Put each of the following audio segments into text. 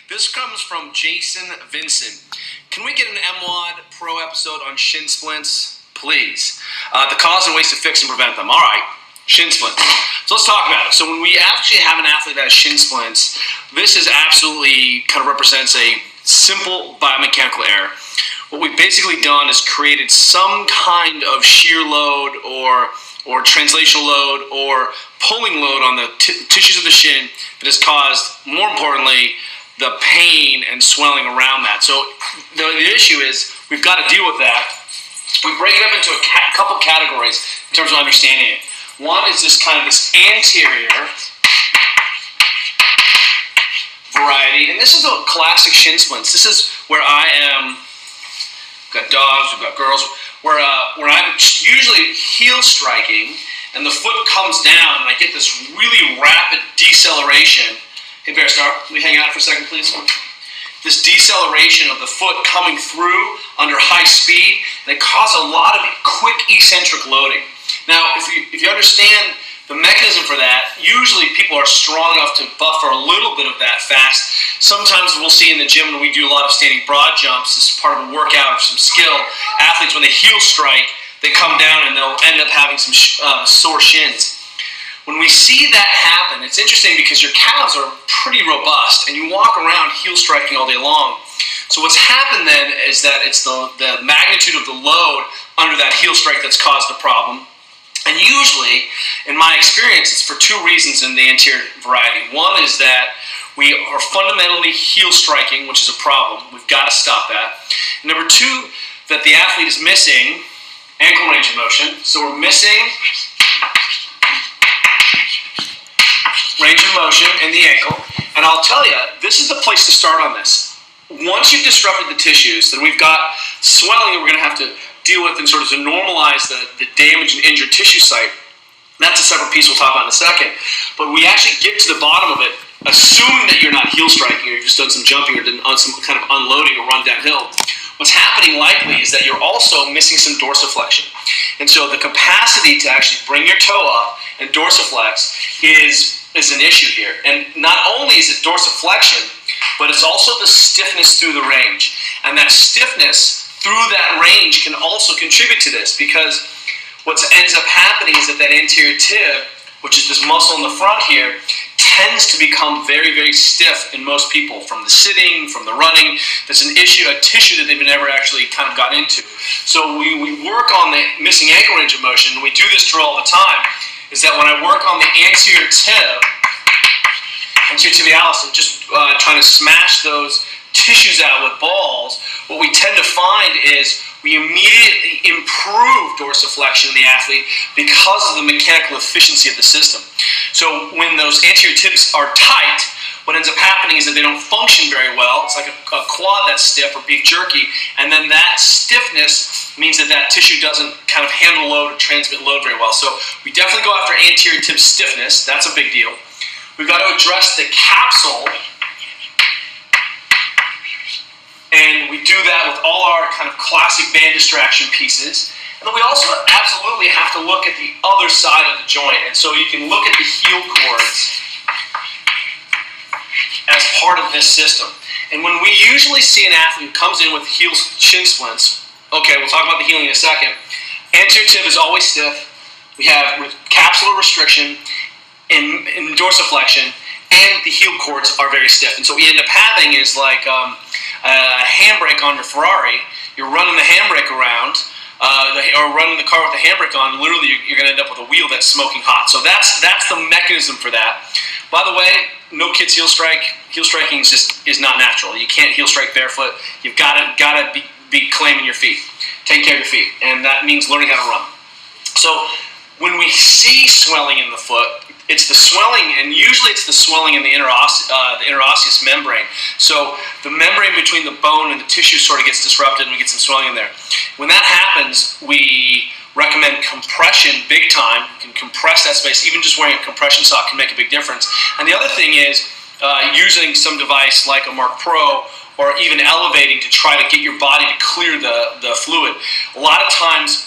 This comes from Jason Vincent. Can we get an MWOD Pro episode on Shin Splints? Please. The cause and ways to fix and prevent them. All right, Shin Splints. So let's talk about it. So when we actually have an athlete that has Shin Splints, this is absolutely kind of represents a simple biomechanical error. What we've basically done is created some kind of shear load or translational load or pulling load on the tissues of the shin that has caused, more importantly, the pain and swelling around that. So the issue is we've got to deal with that. We break it up into a couple categories in terms of understanding it. One is this anterior variety, and this is a classic shin splints. This is where I am. We've got dogs, we've got girls, where I'm usually heel striking, and the foot comes down, and I get this really rapid deceleration. Hey, Bear Star, can we hang out for a second, please? This deceleration of the foot coming through under high speed, and it causes a lot of quick eccentric loading. Now, if you understand the mechanism for that, usually people are strong enough to buffer a little bit of that fast. Sometimes we'll see in the gym when we do a lot of standing broad jumps as part of a workout or some skill, athletes when they heel strike, they come down and they'll end up having some sore shins. When we see that happen, it's interesting because your calves are pretty robust and you walk around heel striking all day long. So what's happened then is that it's the magnitude of the load under that heel strike that's caused the problem. And usually, in my experience, it's for two reasons in the anterior variety. One is that we are fundamentally heel striking, which is a problem. We've got to stop that. And number two, that the athlete is missing ankle range of motion. So we're missing range of motion in the ankle. And I'll tell you, this is the place to start on this. Once you've disrupted the tissues, then we've got swelling that we're going to have to deal with and sort of to normalize the damaged and injured tissue site. That's a separate piece we'll talk about in a second. But we actually get to the bottom of it, assuming that you're not heel striking or you've just done some jumping or done some kind of unloading or run downhill. What's happening likely is that you're also missing some dorsiflexion. And so the capacity to actually bring your toe up and dorsiflex is an issue here. And not only is it dorsiflexion, but it's also the stiffness through the range. And that stiffness through that range can also contribute to this, because what ends up happening is that anterior tib, which is this muscle in the front here, tends to become very, very stiff in most people from the sitting, from the running. That's an issue, a tissue that they've never actually kind of got into. So we work on the missing ankle range of motion, and we do this drill all the time, is that when I work on the anterior tibialis, and just trying to smash those tissues out with balls, what we tend to find is we immediately improve dorsiflexion in the athlete because of the mechanical efficiency of the system. So when those anterior tips are tight, what ends up happening is that they don't function very well. It's like a quad that's stiff or beef jerky, and then that stiffness means that tissue doesn't kind of handle load or transmit load very well. So we definitely go after anterior tib stiffness. That's a big deal. We've got to address the capsule, and we do that with all our kind of classic band distraction pieces. And then we also absolutely have to look at the other side of the joint. And so you can look at the heel cords as part of this system. And when we usually see an athlete who comes in with shin splints, okay, we'll talk about the healing in a second. Anterior tib is always stiff. We have capsular restriction and dorsiflexion, and the heel cords are very stiff. And so what we end up having is like a handbrake on your Ferrari. You're running the handbrake around, or running the car with the handbrake on. Literally, you're going to end up with a wheel that's smoking hot. So that's the mechanism for that. By the way, no kids heel strike. Heel striking is not natural. You can't heel strike barefoot. You've got to be claiming your feet, taking care of your feet, and that means learning how to run. So when we see swelling in the foot, it's the swelling, and usually it's the swelling in the interosseous membrane. So the membrane between the bone and the tissue sort of gets disrupted, and we get some swelling in there. When that happens, we recommend compression big time. You can compress that space. Even just wearing a compression sock can make a big difference. And the other thing is using some device like a Mark Pro, or even elevating to try to get your body to clear the fluid. A lot of times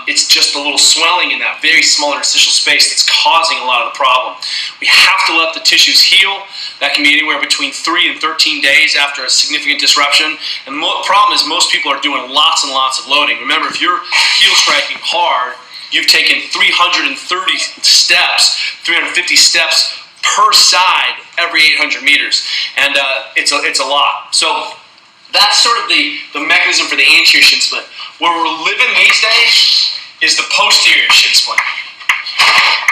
it's just a little swelling in that very small interstitial space that's causing a lot of the problem. We have to let the tissues heal. That can be anywhere between 3 and 13 days after a significant disruption. And the problem is most people are doing lots and lots of loading. Remember, if you're heel striking hard, you've taken 330 steps, 350 steps per side every 800 meters. And it's a lot. So that's sort of the mechanism for the anterior shin splint. Where we're living these days is the posterior shin splint.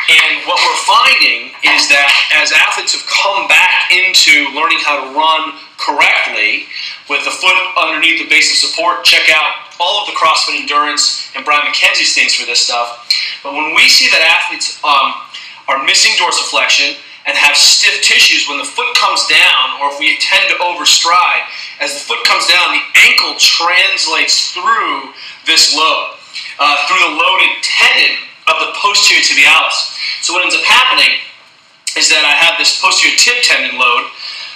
And what we're finding is that as athletes have come back into learning how to run correctly with the foot underneath the base of support, check out all of the CrossFit Endurance and Brian McKenzie's things for this stuff. But when we see that athletes are missing dorsiflexion and have stiff tissues when the foot comes down, or if we tend to overstride, as the foot comes down, the ankle translates through this load, through the loaded tendon of the posterior tibialis. So what ends up happening is that I have this posterior tib tendon load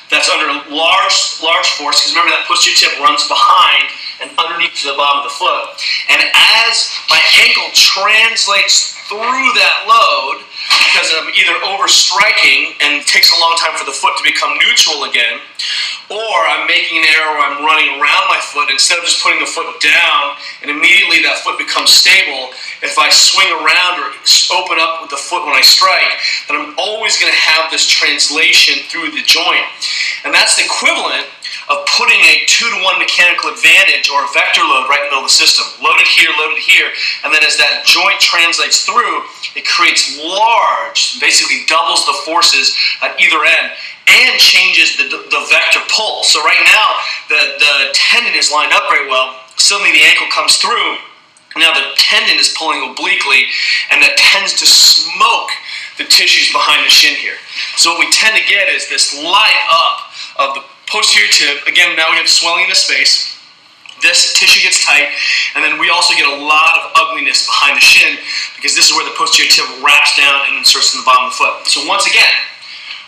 that's under large force, because remember that posterior tib runs behind and underneath to the bottom of the foot. And as my ankle translates through that load, because I'm either overstriking and it takes a long time for the foot to become neutral again, or I'm making an error where I'm running around my foot instead of just putting the foot down and immediately that foot becomes stable. If I swing around or open up with the foot when I strike, then I'm always going to have this translation through the joint. And that's the equivalent of putting a 2-to-1 mechanical advantage or a vector load right in the middle of the system. Loaded here, and then as that joint translates through, it creates large, basically doubles the forces at either end and changes the vector pull. So right now, the tendon is lined up very well. Suddenly the ankle comes through. Now the tendon is pulling obliquely, and that tends to smoke the tissues behind the shin here. So what we tend to get is this light up of the posterior tib. Again, now we have swelling in the space. This tissue gets tight, and then we also get a lot of ugliness behind the shin because this is where the posterior tib wraps down and inserts in the bottom of the foot. So once again,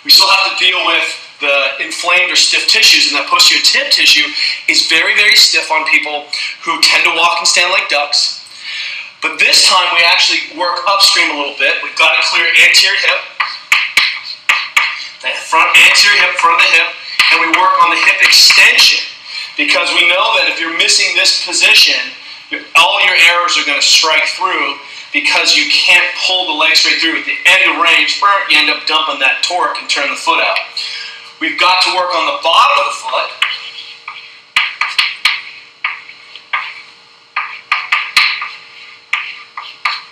we still have to deal with the inflamed or stiff tissues, and that posterior tib tissue is very, very stiff on people who tend to walk and stand like ducks. But this time we actually work upstream a little bit. We've got to clear anterior hip, the front anterior hip, front of the hip, and we work on the hip extension, because we know that if you're missing this position, all your errors are going to strike through because you can't pull the leg straight through. At the end of range, you end up dumping that torque and turn the foot out. We've got to work on the bottom of the foot.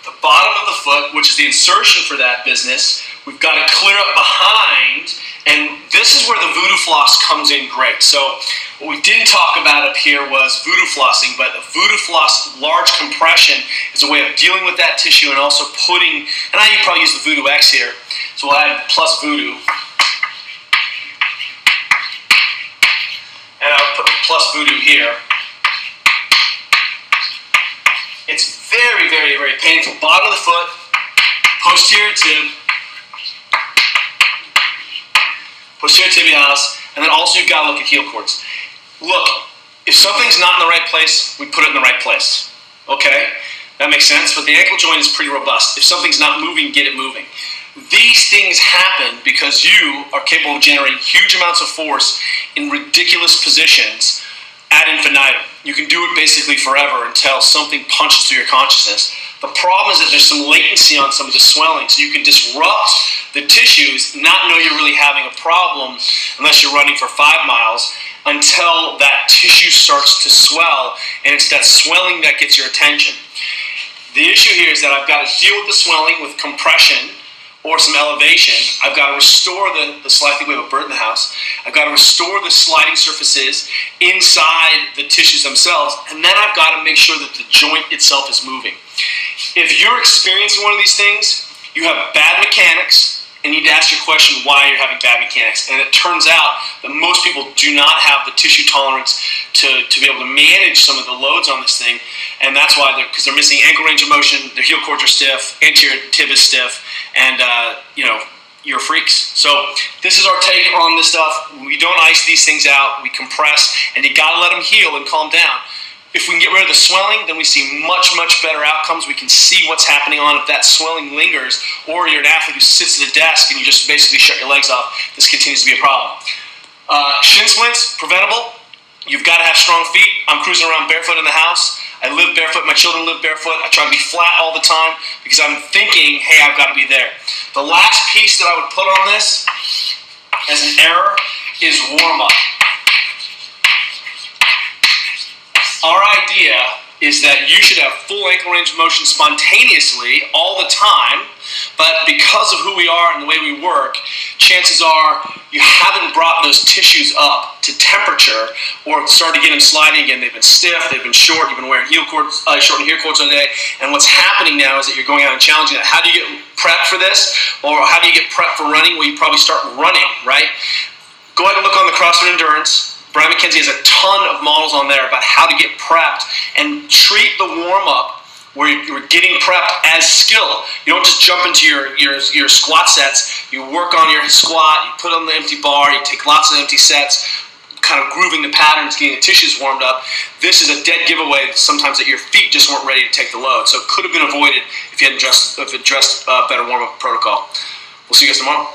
The bottom of the foot, which is the insertion for that business, we've got to clear up behind. And this is where the voodoo floss comes in great. So what we didn't talk about up here was voodoo flossing, but the voodoo floss large compression is a way of dealing with that tissue and also putting, and I probably use the Voodoo X here, so we'll add plus voodoo. And I'll put plus voodoo here. It's very, very, very painful. Bottom of the foot, posterior tib, posterior tibialis, and then also you've got to look at heel cords. Look, if something's not in the right place, we put it in the right place. Okay? That makes sense, but the ankle joint is pretty robust. If something's not moving, get it moving. These things happen because you are capable of generating huge amounts of force in ridiculous positions ad infinitum. You can do it basically forever until something punches through your consciousness. The problem is that there's some latency on some of the swelling, so you can disrupt the tissues, not know you're really having a problem unless you're running for 5 miles, until that tissue starts to swell, and it's that swelling that gets your attention. The issue here is that I've got to deal with the swelling with compression or some elevation. I've got to restore the slide. I think we have a bird in the house. I've got to restore the sliding surfaces inside the tissues themselves, and then I've got to make sure that the joint itself is moving. If you're experiencing one of these things, you have bad mechanics, and you need to ask your question why you're having bad mechanics. And it turns out that most people do not have the tissue tolerance to be able to manage some of the loads on this thing, and that's why because they're missing ankle range of motion, their heel cords are stiff, anterior tib is stiff, and you're freaks. So this is our take on this stuff. We don't ice these things out, we compress, and you gotta let them heal and calm down. If we can get rid of the swelling, then we see much, much better outcomes. We can see what's happening on if that swelling lingers, or you're an athlete who sits at a desk and you just basically shut your legs off. This continues to be a problem. Shin splints, preventable. You've got to have strong feet. I'm cruising around barefoot in the house. I live barefoot. My children live barefoot. I try to be flat all the time because I'm thinking, hey, I've got to be there. The last piece that I would put on this as an error is warm-up. Our idea is that you should have full ankle range of motion spontaneously all the time, but because of who we are and the way we work, chances are you haven't brought those tissues up to temperature or started to get them sliding again. They've been stiff, they've been short, you've been wearing shortened heel cords all day, and what's happening now is that you're going out and challenging that. How do you get prepped for this? Or how do you get prepped for running? Well, you probably start running, right? Go ahead and look on the CrossFit Endurance. Brian McKenzie has a ton of models on there about how to get prepped and treat the warm-up where you're getting prepped as skill. You don't just jump into your squat sets. You work on your squat, you put on the empty bar, you take lots of empty sets, kind of grooving the patterns, getting the tissues warmed up. This is a dead giveaway sometimes that your feet just weren't ready to take the load. So it could have been avoided if you had addressed a better warm-up protocol. We'll see you guys tomorrow.